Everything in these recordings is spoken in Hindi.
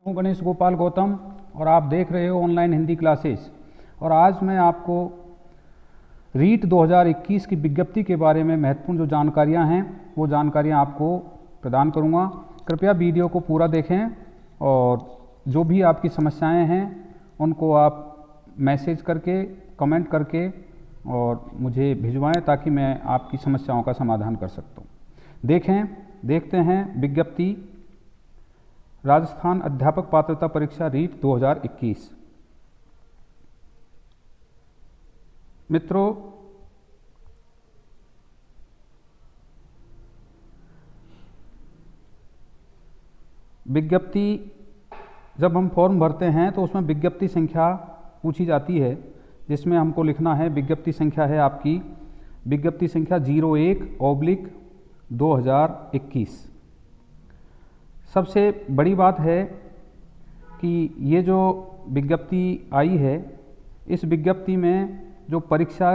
हूँ गणेश गोपाल गौतम और आप देख रहे हो ऑनलाइन हिंदी क्लासेस। और आज मैं आपको रीट 2021 की विज्ञप्ति के बारे में महत्वपूर्ण जो जानकारियाँ हैं वो जानकारियाँ आपको प्रदान करूँगा। कृपया वीडियो को पूरा देखें और जो भी आपकी समस्याएं हैं उनको आप मैसेज करके, कमेंट करके और मुझे भिजवाएं ताकि मैं आपकी समस्याओं का समाधान कर सकता हूँ। देखते हैं विज्ञप्ति राजस्थान अध्यापक पात्रता परीक्षा रीट 2021। मित्रों, विज्ञप्ति जब हम फॉर्म भरते हैं तो उसमें विज्ञप्ति संख्या पूछी जाती है, जिसमें हमको लिखना है विज्ञप्ति संख्या है आपकी विज्ञप्ति संख्या 01/2021। सबसे बड़ी बात है कि ये जो विज्ञप्ति आई है, इस विज्ञप्ति में जो परीक्षा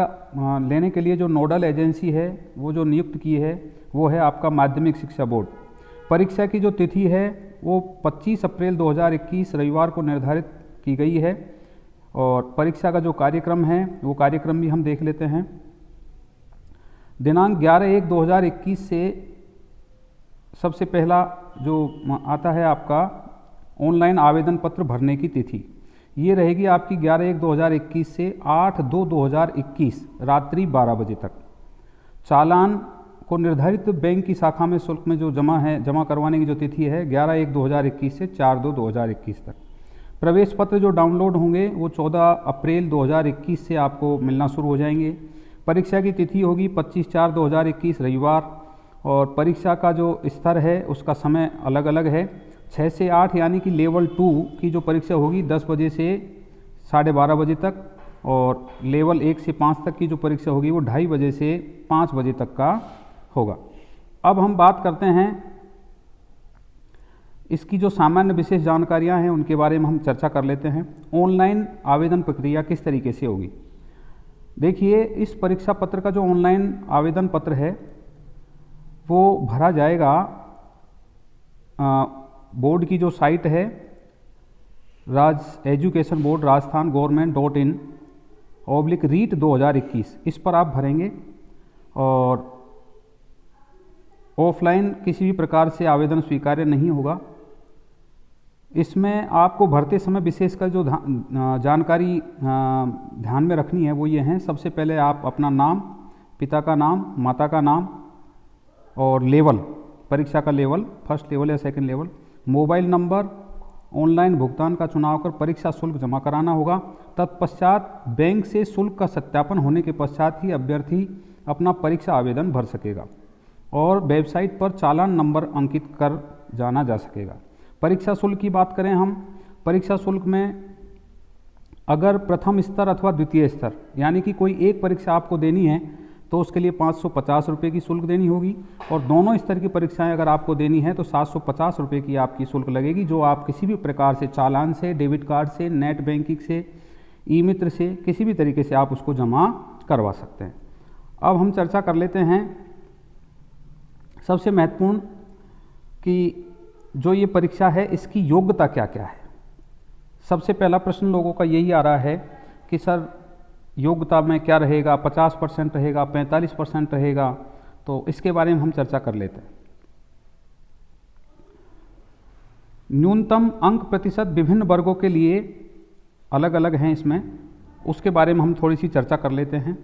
लेने के लिए जो नोडल एजेंसी है वो जो नियुक्त की है वो है आपका माध्यमिक शिक्षा बोर्ड। परीक्षा की जो तिथि है वो 25 अप्रैल 2021 रविवार को निर्धारित की गई है। और परीक्षा का जो कार्यक्रम है वो कार्यक्रम भी हम देख लेते हैं। दिनांक 11/1/2021 से सबसे पहला जो आता है आपका ऑनलाइन आवेदन पत्र भरने की तिथि, ये रहेगी आपकी 11/1/2021 से 8/2/2021 रात्रि 12 बजे तक। चालान को निर्धारित बैंक की शाखा में शुल्क में जो जमा करवाने की जो तिथि है 11/1/2021 से 4/2/2021 तक। प्रवेश पत्र जो डाउनलोड होंगे वो 14 अप्रैल 2021 से आपको मिलना शुरू हो जाएंगे। परीक्षा की तिथि होगी 25/4/2021 रविवार। और परीक्षा का जो स्तर है उसका समय अलग अलग है। 6 से 8 यानी कि लेवल 2 की जो परीक्षा होगी 10 बजे से 12:30 बजे तक, और लेवल 1 से 5 तक की जो परीक्षा होगी वो 2:30 बजे से 5 बजे तक का होगा। अब हम बात करते हैं इसकी जो सामान्य विशेष जानकारियां हैं उनके बारे में हम चर्चा कर लेते हैं। ऑनलाइन आवेदन प्रक्रिया किस तरीके से होगी। देखिए, इस परीक्षा पत्र का जो ऑनलाइन आवेदन पत्र है वो भरा जाएगा बोर्ड की जो साइट है एजुकेशन बोर्ड राजस्थान government.in/रीट 2021, इस पर आप भरेंगे। और ऑफलाइन किसी भी प्रकार से आवेदन स्वीकार्य नहीं होगा। इसमें आपको भरते समय विशेषकर जो जानकारी ध्यान में रखनी है वो ये हैं। सबसे पहले आप अपना नाम, पिता का नाम, माता का नाम और लेवल, परीक्षा का लेवल, फर्स्ट लेवल या second level, mobile number, online भुगतान का चुनाव कर परीक्षा शुल्क जमा कराना होगा। तत्पश्चात बैंक से शुल्क का सत्यापन होने के पश्चात ही अभ्यर्थी अपना परीक्षा आवेदन भर सकेगा और वेबसाइट पर चालान नंबर अंकित कर जाना जा सकेगा। परीक्षा शुल्क की बात करें हम, परीक्षा शुल्क में अगर प्रथम स्तर अथवा द्वितीय स्तर यानी कि कोई एक परीक्षा आपको देनी है तो उसके लिए 550 रुपये की शुल्क देनी होगी, और दोनों स्तर की परीक्षाएं अगर आपको देनी है तो 750 रुपये की आपकी शुल्क लगेगी, जो आप किसी भी प्रकार से चालान से, डेबिट कार्ड से, नेट बैंकिंग से, ई मित्र से, किसी भी तरीके से आप उसको जमा करवा सकते हैं। अब हम चर्चा कर लेते हैं सबसे महत्वपूर्ण कि जो ये परीक्षा है इसकी योग्यता क्या क्या है। सबसे पहला प्रश्न लोगों का यही आ रहा है कि सर योग्यता में क्या रहेगा, 50% रहेगा, 45% रहेगा, तो इसके बारे में हम चर्चा कर लेते हैं। न्यूनतम अंक प्रतिशत विभिन्न वर्गों के लिए अलग अलग हैं इसमें, उसके बारे में हम थोड़ी सी चर्चा कर लेते हैं।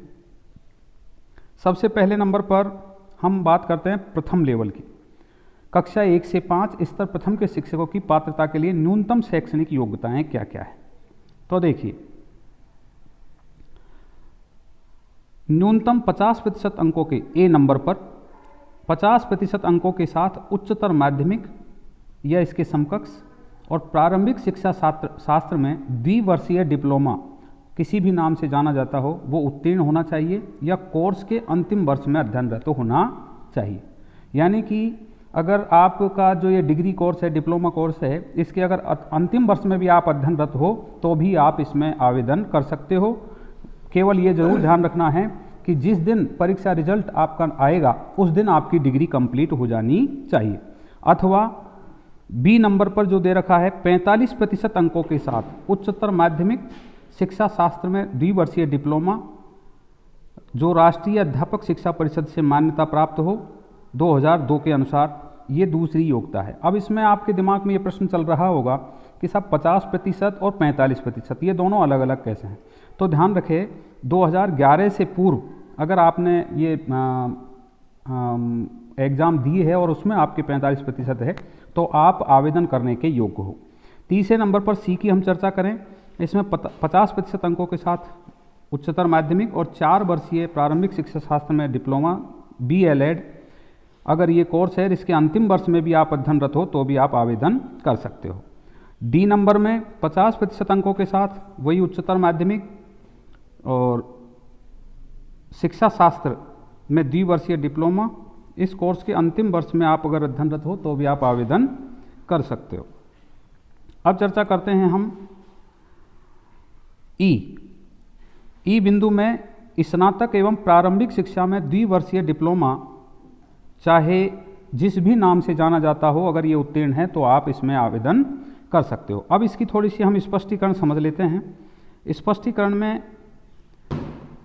सबसे पहले नंबर पर हम बात करते हैं प्रथम लेवल की। कक्षा 1 से 5 स्तर प्रथम के शिक्षकों की पात्रता के लिए न्यूनतम शैक्षणिक योग्यताएं क्या क्या है। तो देखिए, न्यूनतम 50% अंकों के ए नंबर पर 50% अंकों के साथ उच्चतर माध्यमिक या इसके समकक्ष और प्रारंभिक शिक्षा शास्त्र में द्विवर्षीय डिप्लोमा किसी भी नाम से जाना जाता हो वो उत्तीर्ण होना चाहिए या कोर्स के अंतिम वर्ष में अध्ययनरत होना चाहिए। यानी कि अगर आपका जो ये डिग्री कोर्स है, डिप्लोमा कोर्स है, इसके अगर अंतिम वर्ष में भी आप अध्ययनरत हो तो भी आप इसमें आवेदन कर सकते हो। केवल ये जरूर ध्यान रखना है कि जिस दिन परीक्षा रिजल्ट आपका आएगा उस दिन आपकी डिग्री कंप्लीट हो जानी चाहिए। अथवा बी नंबर पर जो दे रखा है 45% अंकों के साथ उच्चतर माध्यमिक शिक्षा शास्त्र में द्विवर्षीय डिप्लोमा जो राष्ट्रीय अध्यापक शिक्षा परिषद से मान्यता प्राप्त हो 2002 के अनुसार, ये दूसरी योग्यता है। अब इसमें आपके दिमाग में ये प्रश्न चल रहा होगा कि साहब 50% और 45% ये दोनों अलग अलग कैसे हैं। तो ध्यान रखें 2011 से पूर्व अगर आपने ये एग्ज़ाम दी है और उसमें आपके 45% है तो आप आवेदन करने के योग्य हो। तीसरे नंबर पर सी की हम चर्चा करें, इसमें 50% अंकों के साथ उच्चतर माध्यमिक और 4 वर्षीय प्रारंभिक शिक्षा शास्त्र में डिप्लोमा BLED अगर ये कोर्स है इसके अंतिम वर्ष में भी आप अध्ययनरत हो तो भी आप आवेदन कर सकते हो। डी नंबर में 50% अंकों के साथ वही उच्चतर माध्यमिक और शिक्षा शास्त्र में द्विवर्षीय डिप्लोमा, इस कोर्स के अंतिम वर्ष में आप अगर अध्ययनरत हो तो भी आप आवेदन कर सकते हो। अब चर्चा करते हैं हम ई बिंदु में स्नातक एवं प्रारंभिक शिक्षा में द्विवर्षीय डिप्लोमा चाहे जिस भी नाम से जाना जाता हो अगर ये उत्तीर्ण है तो आप इसमें आवेदन कर सकते हो। अब इसकी थोड़ी सी हम स्पष्टीकरण समझ लेते हैं। स्पष्टीकरण में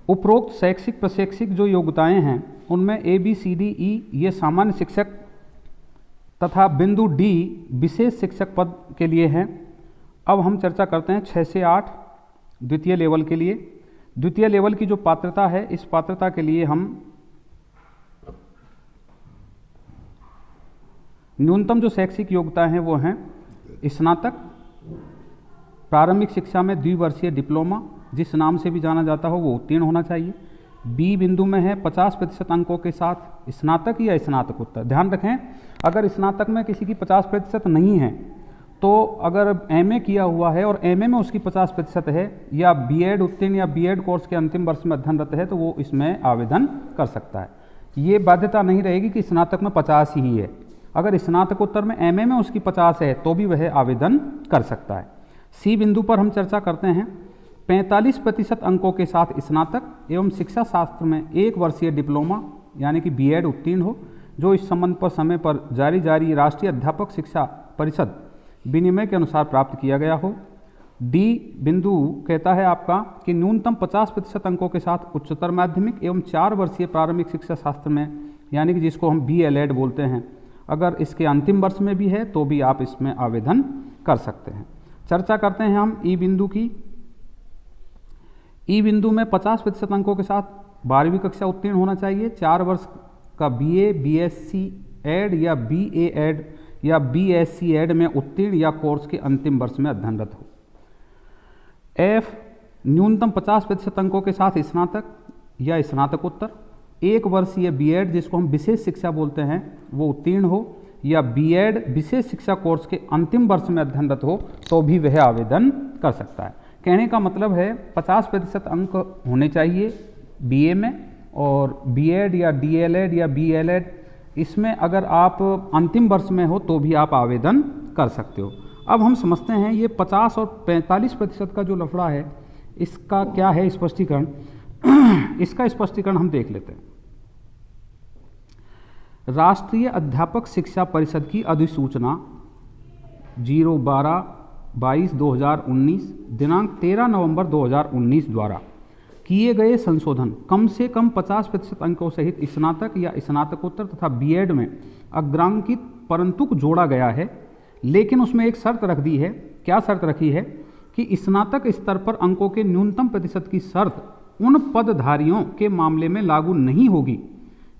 उपरोक्त शैक्षिक प्रशैक्षिक जो योग्यताएं हैं उनमें ABCDE ये सामान्य शिक्षक तथा बिंदु D विशेष शिक्षक पद के लिए हैं। अब हम चर्चा करते हैं 6 से 8 द्वितीय लेवल के लिए। द्वितीय लेवल की जो पात्रता है इस पात्रता के लिए हम न्यूनतम जो शैक्षिक योग्यता हैं वो हैं स्नातक, प्रारंभिक शिक्षा में द्विवर्षीय डिप्लोमा जिस नाम से भी जाना जाता हो वो उत्तीर्ण होना चाहिए। बी बिंदु में है 50% अंकों के साथ स्नातक या स्नातकोत्तर। ध्यान रखें अगर स्नातक में किसी की 50% नहीं है तो अगर MA किया हुआ है और MA में उसकी 50% है या B.Ed उत्तीर्ण या B.Ed कोर्स के अंतिम वर्ष में अध्ययनरत है तो वो इसमें आवेदन कर सकता है। ये बाध्यता नहीं रहेगी कि स्नातक में 50 ही है, अगर स्नातकोत्तर में MA में उसकी 50 है तो भी वह आवेदन कर सकता है। सी बिंदु पर हम चर्चा करते हैं 45% अंकों के साथ स्नातक एवं शिक्षा शास्त्र में 1 वर्षीय डिप्लोमा यानी कि B.Ed उत्तीर्ण हो जो इस संबंध पर समय पर जारी राष्ट्रीय अध्यापक शिक्षा परिषद विनिमय के अनुसार प्राप्त किया गया हो। डी बिंदु कहता है आपका कि न्यूनतम 50% अंकों के साथ उच्चतर माध्यमिक एवं 4 वर्षीय प्रारंभिक शिक्षा शास्त्र में यानी कि जिसको हम BLED बोलते हैं अगर इसके अंतिम वर्ष में भी है तो भी आप इसमें आवेदन कर सकते हैं। चर्चा करते हैं हम ई बिंदु की। ई बिंदु में 50% अंकों के साथ 12वीं कक्षा उत्तीर्ण होना चाहिए, 4 वर्ष का BA BSc एड या BA एड या BSc एड में उत्तीर्ण या कोर्स के अंतिम वर्ष में अध्ययनरत हो। एफ न्यूनतम 50% अंकों के साथ स्नातक या स्नातकोत्तर, 1 वर्षीय B.Ed जिसको हम विशेष शिक्षा बोलते हैं वो उत्तीर्ण हो या B.Ed विशेष शिक्षा कोर्स के अंतिम वर्ष में अध्ययनरत हो तो भी वह आवेदन कर सकता है। कहने का मतलब है 50% अंक होने चाहिए BA में और B.Ed या DLED या BLED इसमें अगर आप अंतिम वर्ष में हो तो भी आप आवेदन कर सकते हो। अब हम समझते हैं ये 50 और 45% का जो लफड़ा है इसका क्या है स्पष्टीकरण इसका स्पष्टीकरण हम देख लेते हैं। राष्ट्रीय अध्यापक शिक्षा परिषद की अधिसूचना 0/12/2019 दिनांक 13 नवंबर 2019 द्वारा किए गए संशोधन कम से कम 50% अंकों सहित स्नातक या स्नातकोत्तर तथा B.Ed में अग्रांकित परंतु जोड़ा गया है, लेकिन उसमें एक शर्त रख दी है। क्या शर्त रखी है कि स्नातक स्तर पर अंकों के न्यूनतम प्रतिशत की शर्त उन पदधारियों के मामले में लागू नहीं होगी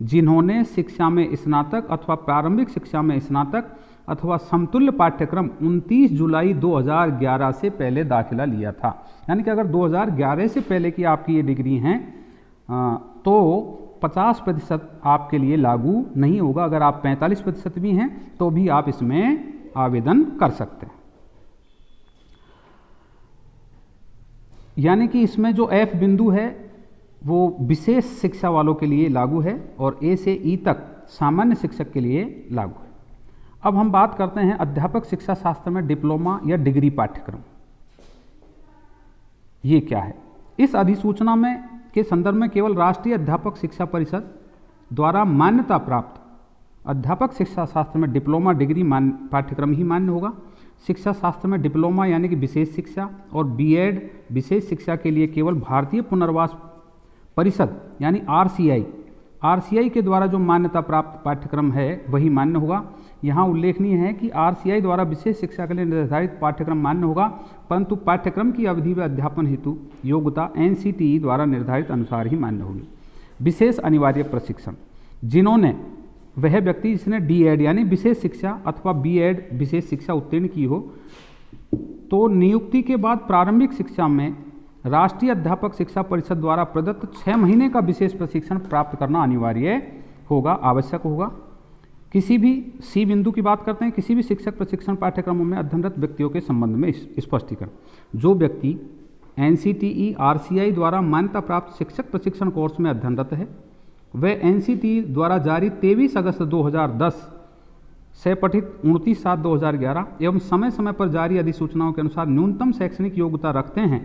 जिन्होंने शिक्षा में स्नातक अथवा प्रारंभिक शिक्षा में स्नातक अथवा समतुल्य पाठ्यक्रम 29 जुलाई 2011 से पहले दाखिला लिया था। यानी कि अगर 2011 से पहले की आपकी ये डिग्री हैं तो 50% आपके लिए लागू नहीं होगा। अगर आप 45% भी हैं तो भी आप इसमें आवेदन कर सकते हैं। यानी कि इसमें जो F बिंदु है वो विशेष शिक्षा वालों के लिए लागू है और A से E तक सामान्य शिक्षक के लिए लागू है। अब हम बात करते हैं अध्यापक शिक्षा शास्त्र में डिप्लोमा या डिग्री पाठ्यक्रम, ये क्या है। इस अधिसूचना में के संदर्भ में केवल राष्ट्रीय अध्यापक शिक्षा परिषद द्वारा मान्यता प्राप्त अध्यापक शिक्षा शास्त्र में डिप्लोमा डिग्री पाठ्यक्रम ही मान्य होगा। शिक्षा शास्त्र में डिप्लोमा यानी कि विशेष शिक्षा और बीएड विशेष शिक्षा के लिए केवल भारतीय पुनर्वास परिषद यानी आरसीआई के द्वारा जो मान्यता प्राप्त पाठ्यक्रम है वही मान्य होगा। यहाँ उल्लेखनीय है कि आरसीआई द्वारा विशेष शिक्षा के लिए निर्धारित पाठ्यक्रम मान्य होगा, परंतु पाठ्यक्रम की अवधि व अध्यापन हेतु योग्यता एनसीटीई द्वारा निर्धारित अनुसार ही मान्य होगी। विशेष अनिवार्य प्रशिक्षण, जिन्होंने वह व्यक्ति जिसने डीएड यानी विशेष शिक्षा अथवा बीएड विशेष शिक्षा उत्तीर्ण की हो, तो नियुक्ति के बाद प्रारंभिक शिक्षा में राष्ट्रीय अध्यापक शिक्षा परिषद द्वारा प्रदत्त 6 महीने का विशेष प्रशिक्षण प्राप्त करना अनिवार्य होगा, आवश्यक होगा। किसी भी सी बिंदु की बात करते हैं, किसी भी शिक्षक प्रशिक्षण पाठ्यक्रमों में अध्ययनरत व्यक्तियों के संबंध में स्पष्टीकरण। जो व्यक्ति एनसीटीई आरसीआई द्वारा मान्यता प्राप्त शिक्षक प्रशिक्षण कोर्स में अध्ययनरत है, वह एनसीटीई द्वारा जारी 23 अगस्त 2010 से पठित 29/7/2011 एवं समय समय पर जारी अधिसूचनाओं के अनुसार न्यूनतम शैक्षणिक योग्यता रखते हैं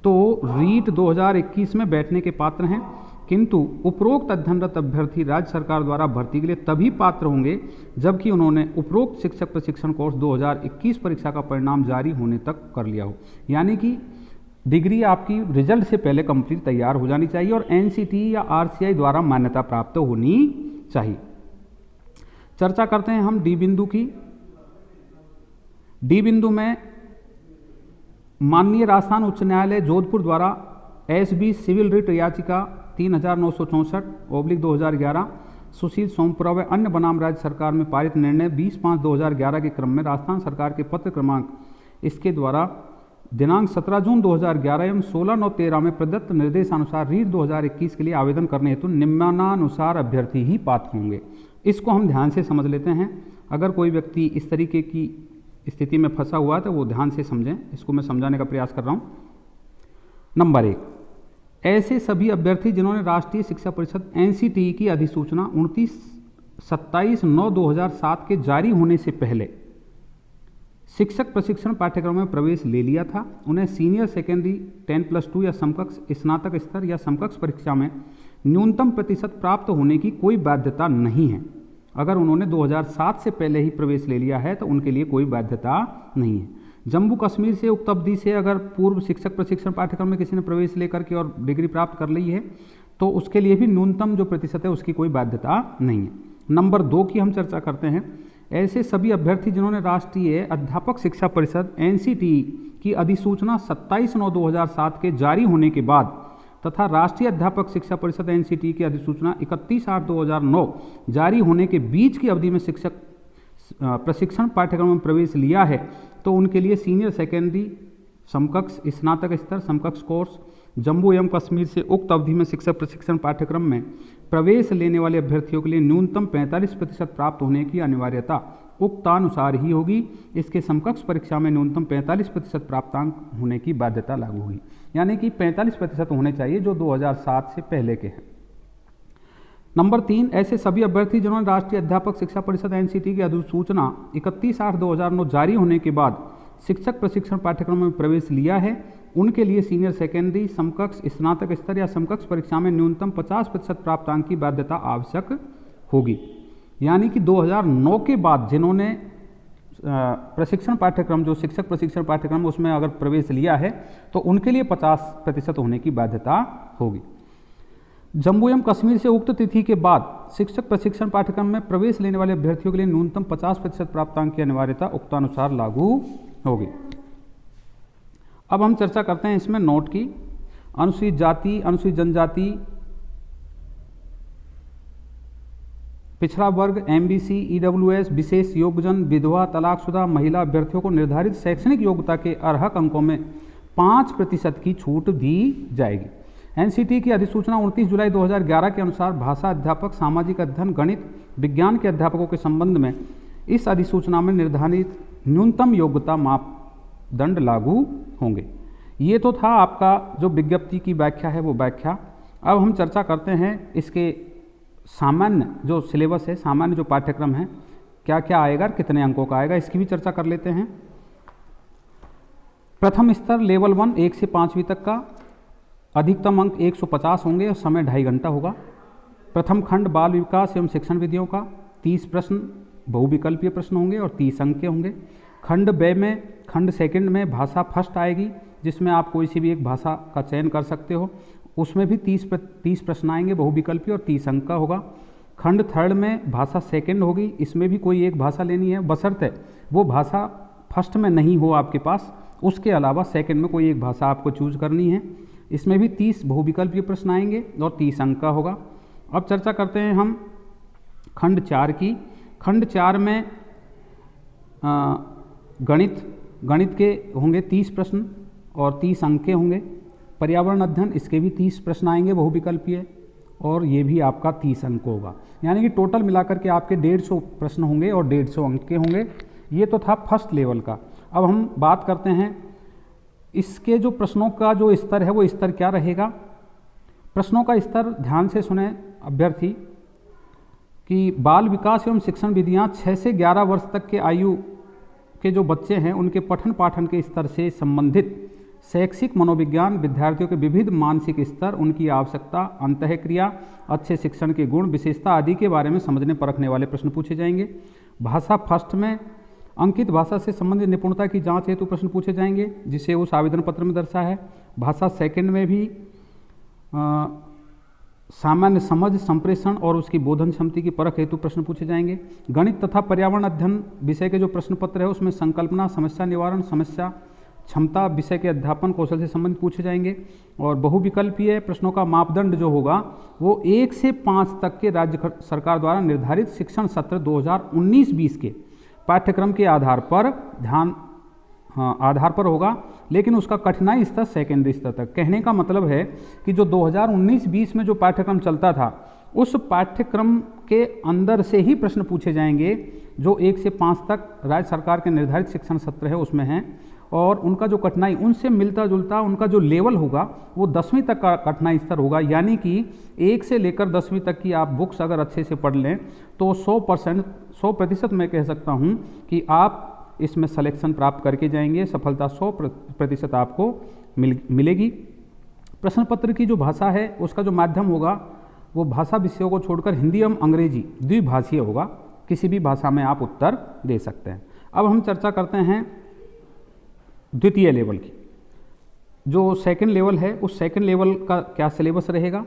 तो रीट 2021 में बैठने के पात्र हैं, किंतु उपरोक्त अध्ययनरत अभ्यर्थी राज्य सरकार द्वारा भर्ती के लिए तभी पात्र होंगे जबकि उन्होंने उपरोक्त शिक्षक प्रशिक्षण कोर्स 2021 परीक्षा का परिणाम जारी होने तक कर लिया हो। यानी कि डिग्री आपकी रिजल्ट से पहले कंप्लीट तैयार हो जानी चाहिए और एनसीटीई या आरसीआई द्वारा मान्यता प्राप्त होनी चाहिए। चर्चा करते हैं हम डी बिंदु की। डी बिंदु में माननीय राजस्थान उच्च न्यायालय जोधपुर द्वारा एसबी सिविल रिट याचिका 3964/2011 सुशील सोमपुरा व अन्य बनाम राज्य सरकार में पारित निर्णय 20/5/2011 के क्रम में राजस्थान सरकार के पत्र क्रमांक इसके द्वारा दिनांक 17 जून 2011 एवं 16/9/13 में प्रदत्त निर्देशानुसार रीट 2021 के लिए आवेदन करने हेतु निम्नानुसार अभ्यर्थी ही पात्र होंगे। इसको हम ध्यान से समझ लेते हैं। अगर कोई व्यक्ति इस तरीके की स्थिति में फंसा हुआ है तो वो ध्यान से समझें, इसको मैं समझाने का प्रयास कर रहा हूँ। नंबर 1, ऐसे सभी अभ्यर्थी जिन्होंने राष्ट्रीय शिक्षा परिषद एनसीटीई की अधिसूचना 27/9/2007 के जारी होने से पहले शिक्षक प्रशिक्षण पाठ्यक्रम में प्रवेश ले लिया था, उन्हें सीनियर सेकेंडरी 10+2 या समकक्ष स्नातक स्तर या समकक्ष परीक्षा में न्यूनतम प्रतिशत प्राप्त होने की कोई बाध्यता नहीं है। अगर उन्होंने 2007 से पहले ही प्रवेश ले लिया है तो उनके लिए कोई बाध्यता नहीं है। जम्मू कश्मीर से उक्त अवधि से अगर पूर्व शिक्षक प्रशिक्षण पाठ्यक्रम में किसी ने प्रवेश लेकर के और डिग्री प्राप्त कर ली है तो उसके लिए भी न्यूनतम जो प्रतिशत है उसकी कोई बाध्यता नहीं है। नंबर 2 की हम चर्चा करते हैं। ऐसे सभी अभ्यर्थी जिन्होंने राष्ट्रीय अध्यापक शिक्षा परिषद एनसीटीई की अधिसूचना 27/9/2007 के जारी होने के बाद तथा राष्ट्रीय अध्यापक शिक्षा परिषद एनसीटीई की अधिसूचना 31/8/2009 जारी होने के बीच की अवधि में शिक्षक प्रशिक्षण पाठ्यक्रम में प्रवेश लिया है तो उनके लिए सीनियर सेकेंडरी समकक्ष स्नातक स्तर समकक्ष कोर्स जम्मू एवं कश्मीर से उक्त अवधि में शिक्षक प्रशिक्षण पाठ्यक्रम में प्रवेश लेने वाले अभ्यर्थियों के लिए न्यूनतम 45% प्राप्त होने की अनिवार्यता उक्तानुसार ही होगी। इसके समकक्ष परीक्षा में न्यूनतम 45% प्राप्तांक होने की बाध्यता लागू होगी, यानी कि 45% होने चाहिए जो 2007 से पहले के हैं। नंबर 3, ऐसे सभी अभ्यर्थी जिन्होंने राष्ट्रीय अध्यापक शिक्षा परिषद एनसीटीई की अधिसूचना 31/8/2009 जारी होने के बाद शिक्षक प्रशिक्षण पाठ्यक्रम में प्रवेश लिया है उनके लिए सीनियर सेकेंडरी समकक्ष स्नातक स्तर या समकक्ष परीक्षा में न्यूनतम 50% प्राप्तांक की बाध्यता आवश्यक होगी। यानी कि 2009 के बाद जिन्होंने प्रशिक्षण पाठ्यक्रम जो शिक्षक प्रशिक्षण पाठ्यक्रम उसमें अगर प्रवेश लिया है तो उनके लिए 50% होने की बाध्यता होगी। जम्मू एवं कश्मीर से उक्त तिथि के बाद शिक्षक प्रशिक्षण पाठ्यक्रम में प्रवेश लेने वाले अभ्यर्थियों के लिए न्यूनतम 50% प्राप्तांक की अनिवार्यता उक्तानुसार लागू होगी। अब हम चर्चा करते हैं इसमें नोट की। अनुसूचित जाति, अनुसूचित जनजाति, पिछड़ा वर्ग, एमबीसी, ईडब्ल्यूएस, विशेष योग्यजन, विधवा, तलाकशुदा महिला अभ्यर्थियों को निर्धारित शैक्षणिक योग्यता के अर्हक अंकों में 5% की छूट दी जाएगी। एनसीटीई की अधिसूचना 29 जुलाई 2011 के अनुसार भाषा अध्यापक, सामाजिक अध्ययन, गणित, विज्ञान के अध्यापकों के संबंध में इस अधिसूचना में निर्धारित न्यूनतम योग्यता मापदंड लागू होंगे। ये तो था आपका जो विज्ञप्ति की व्याख्या है वो व्याख्या। अब हम चर्चा करते हैं इसके सामान्य जो सिलेबस है, सामान्य जो पाठ्यक्रम है, क्या क्या आएगा, कितने अंकों का आएगा, इसकी भी चर्चा कर लेते हैं। प्रथम स्तर लेवल 1 1 से 5वीं तक का अधिकतम अंक 150 होंगे और समय 2.5 घंटा होगा। प्रथम खंड बाल विकास एवं शिक्षण विधियों का 30 प्रश्न बहुविकल्पीय प्रश्न होंगे और 30 अंक के होंगे। खंड ब में, खंड सेकंड में भाषा फर्स्ट आएगी, जिसमें आप कोई सी भी एक भाषा का चयन कर सकते हो। उसमें भी 30 प्रश्न आएंगे बहुविकल्पीय और 30 अंक का होगा। खंड थर्ड में भाषा सेकंड होगी, इसमें भी कोई एक भाषा लेनी है, बशर्ते वो भाषा फर्स्ट में नहीं हो आपके पास, उसके अलावा सेकंड में कोई एक भाषा आपको चूज करनी है। इसमें भी 30 बहुविकल्पीय प्रश्न आएंगे और 30 अंक का होगा। अब चर्चा करते हैं हम खंड 4 की। खंड 4 में गणित के होंगे 30 प्रश्न और 30 अंक के होंगे। पर्यावरण अध्ययन, इसके भी 30 प्रश्न आएंगे बहुविकल्पीय और ये भी आपका 30 अंक होगा। यानी कि टोटल मिलाकर के आपके 150 प्रश्न होंगे और 150 अंक के होंगे। ये तो था फर्स्ट लेवल का। अब हम बात करते हैं इसके जो प्रश्नों का जो स्तर है वो स्तर क्या रहेगा। प्रश्नों का स्तर ध्यान से सुने अभ्यर्थी कि बाल विकास एवं शिक्षण विधियाँ 6 से 11 वर्ष तक के आयु के जो बच्चे हैं उनके पठन पाठन के स्तर से संबंधित शैक्षिक मनोविज्ञान, विद्यार्थियों के विविध मानसिक स्तर, उनकी आवश्यकता, अंतःक्रिया, अच्छे शिक्षण के गुण, विशेषता आदि के बारे में समझने परखने वाले प्रश्न पूछे जाएंगे। भाषा फर्स्ट में अंकित भाषा से संबंधित निपुणता की जांच हेतु प्रश्न पूछे जाएंगे, जिसे उस आवेदन पत्र में दर्शा है। भाषा सेकंड में भी सामान्य समझ, संप्रेषण और उसकी बोधन क्षमता की परख हेतु प्रश्न पूछे जाएंगे। गणित तथा पर्यावरण अध्ययन विषय के जो प्रश्न पत्र है उसमें संकल्पना, समस्या निवारण, समस्या क्षमता, विषय के अध्यापन कौशल से संबंधित पूछे जाएंगे। और बहुविकल्पीय प्रश्नों का मापदंड जो होगा वो 1 से 5 तक के राज्य सरकार द्वारा निर्धारित शिक्षण सत्र 2019-20 के पाठ्यक्रम के आधार पर होगा, लेकिन उसका कठिनाई स्तर सेकेंडरी स्तर तक। कहने का मतलब है कि जो 2019-20 में जो पाठ्यक्रम चलता था उस पाठ्यक्रम के अंदर से ही प्रश्न पूछे जाएंगे जो 1 से 5 तक राज्य सरकार के निर्धारित शिक्षण सत्र है उसमें हैं, और उनका जो कठिनाई उनसे मिलता जुलता उनका जो लेवल होगा वो 10वीं तक का कठिनाई स्तर होगा। यानी कि 1 से लेकर 10वीं तक की आप बुक्स अगर अच्छे से पढ़ लें तो 100% मैं कह सकता हूँ कि आप इसमें सिलेक्शन प्राप्त करके जाएंगे, सफलता 100% आपको मिलेगी। प्रश्न पत्र की जो भाषा है उसका जो माध्यम होगा वो भाषा विषयों को छोड़कर हिंदी एवं अंग्रेजी द्विभाषीय होगा, किसी भी भाषा में आप उत्तर दे सकते हैं। अब हम चर्चा करते हैं द्वितीय लेवल की। जो सेकंड लेवल है उस सेकंड लेवल का क्या सिलेबस रहेगा।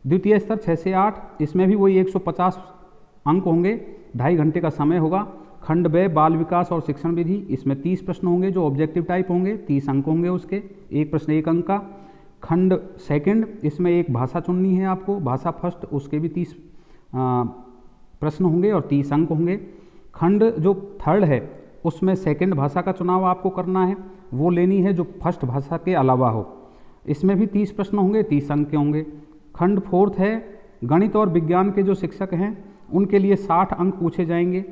द्वितीय स्तर 6 से 8, इसमें भी वही 150 अंक होंगे, 2.5 घंटे का समय होगा। खंड ब बाल विकास और शिक्षण विधि, इसमें 30 प्रश्न होंगे जो ऑब्जेक्टिव टाइप होंगे, 30 अंक होंगे उसके, एक प्रश्न 1 अंक का। खंड सेकंड, इसमें एक भाषा चुननी है आपको, भाषा फर्स्ट, उसके भी 30 प्रश्न होंगे और 30 अंक होंगे। खंड जो थर्ड है उसमें सेकंड भाषा का चुनाव आपको करना है, वो लेनी है जो फर्स्ट भाषा के अलावा हो, इसमें भी 30 प्रश्न होंगे, 30 अंक के होंगे। खंड फोर्थ है गणित और विज्ञान के जो शिक्षक हैं उनके लिए 60 अंक पूछे जाएंगे।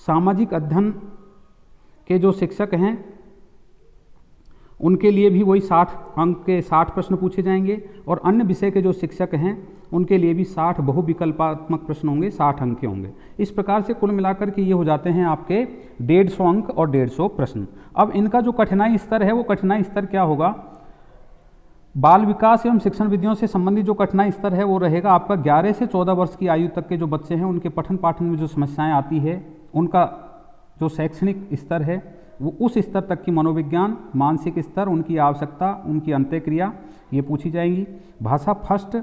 सामाजिक अध्ययन के जो शिक्षक हैं उनके लिए भी वही 60 अंक के 60 प्रश्न पूछे जाएंगे, और अन्य विषय के जो शिक्षक हैं उनके लिए भी 60 बहुविकल्पात्मक प्रश्न होंगे, 60 अंक के होंगे। इस प्रकार से कुल मिलाकर के ये हो जाते हैं आपके 150 अंक और 150 प्रश्न। अब इनका जो कठिनाई स्तर है वो कठिनाई स्तर क्या होगा। बाल विकास एवं शिक्षण विधियों से संबंधित जो कठिनाई स्तर है वो रहेगा आपका 11 से 14 वर्ष की आयु तक के जो बच्चे हैं उनके पठन पाठन में जो समस्याएं आती है उनका जो शैक्षणिक स्तर है वो उस स्तर तक की मनोविज्ञान, मानसिक स्तर, उनकी आवश्यकता, उनकी अंतःक्रिया ये पूछी जाएंगी। भाषा फर्स्ट,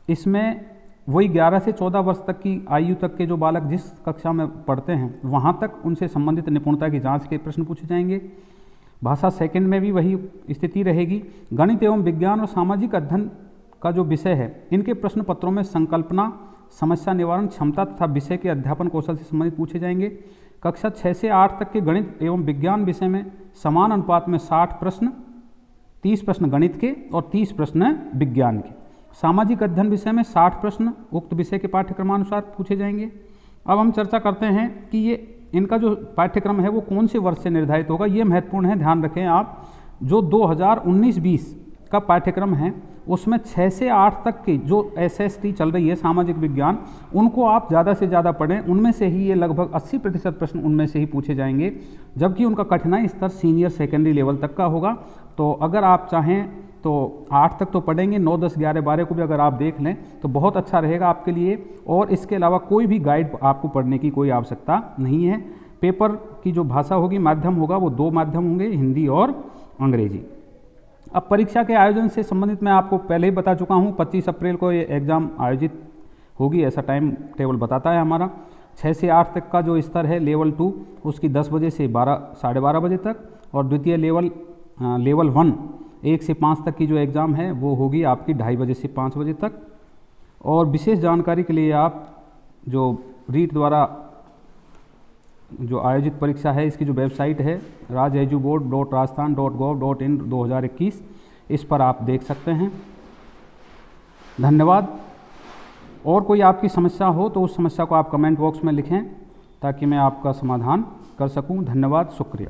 इसमें वही 11 से 14 वर्ष तक की आयु तक के जो बालक जिस कक्षा में पढ़ते हैं वहाँ तक उनसे संबंधित निपुणता की जांच के प्रश्न पूछे जाएंगे। भाषा सेकंड में भी वही स्थिति रहेगी। गणित एवं विज्ञान और सामाजिक अध्ययन का जो विषय है इनके प्रश्न पत्रों में संकल्पना, समस्या निवारण क्षमता तथा विषय के अध्यापन कौशल से संबंधित पूछे जाएंगे। कक्षा 6 से 8 तक के गणित एवं विज्ञान विषय में समान अनुपात में 60 प्रश्न, 30 प्रश्न गणित के और 30 प्रश्न विज्ञान के। सामाजिक अध्ययन विषय में 60 प्रश्न उक्त विषय के पाठ्यक्रमानुसार पूछे जाएंगे। अब हम चर्चा करते हैं कि ये इनका जो पाठ्यक्रम है वो कौन से वर्ष से निर्धारित होगा। ये महत्वपूर्ण है, ध्यान रखें आप। जो 2019-20 का पाठ्यक्रम है उसमें 6 से 8 तक की जो SST चल रही है सामाजिक विज्ञान, उनको आप ज़्यादा से ज़्यादा पढ़ें। उनमें से ही ये लगभग 80% प्रश्न उनमें से ही पूछे जाएंगे, जबकि उनका कठिनाई स्तर सीनियर सेकेंडरी लेवल तक का होगा। तो अगर आप चाहें तो 8 तक तो पढ़ेंगे, 9, 10, 11, 12 को भी अगर आप देख लें तो बहुत अच्छा रहेगा आपके लिए। और इसके अलावा कोई भी गाइड आपको पढ़ने की कोई आवश्यकता नहीं है। पेपर की जो भाषा होगी, माध्यम होगा, वो 2 माध्यम होंगे, हिंदी और अंग्रेजी। अब परीक्षा के आयोजन से संबंधित मैं आपको पहले ही बता चुका हूँ, 25 अप्रैल को ये एग्ज़ाम आयोजित होगी, ऐसा टाइम टेबल बताता है हमारा। 6 से 8 तक का जो स्तर है लेवल 2, उसकी 10 बजे से 12, साढ़े 12 बजे तक, और द्वितीय लेवल 1 1 से 5 तक की जो एग्ज़ाम है वो होगी आपकी 2:30 बजे से 5 बजे तक। और विशेष जानकारी के लिए आप जो रीट द्वारा जो आयोजित परीक्षा है, इसकी जो वेबसाइट है rajejuboard.rajasthan.gov.in 2021, इस पर आप देख सकते हैं। धन्यवाद। और कोई आपकी समस्या हो तो उस समस्या को आप कमेंट बॉक्स में लिखें ताकि मैं आपका समाधान कर सकूं। धन्यवाद, शुक्रिया।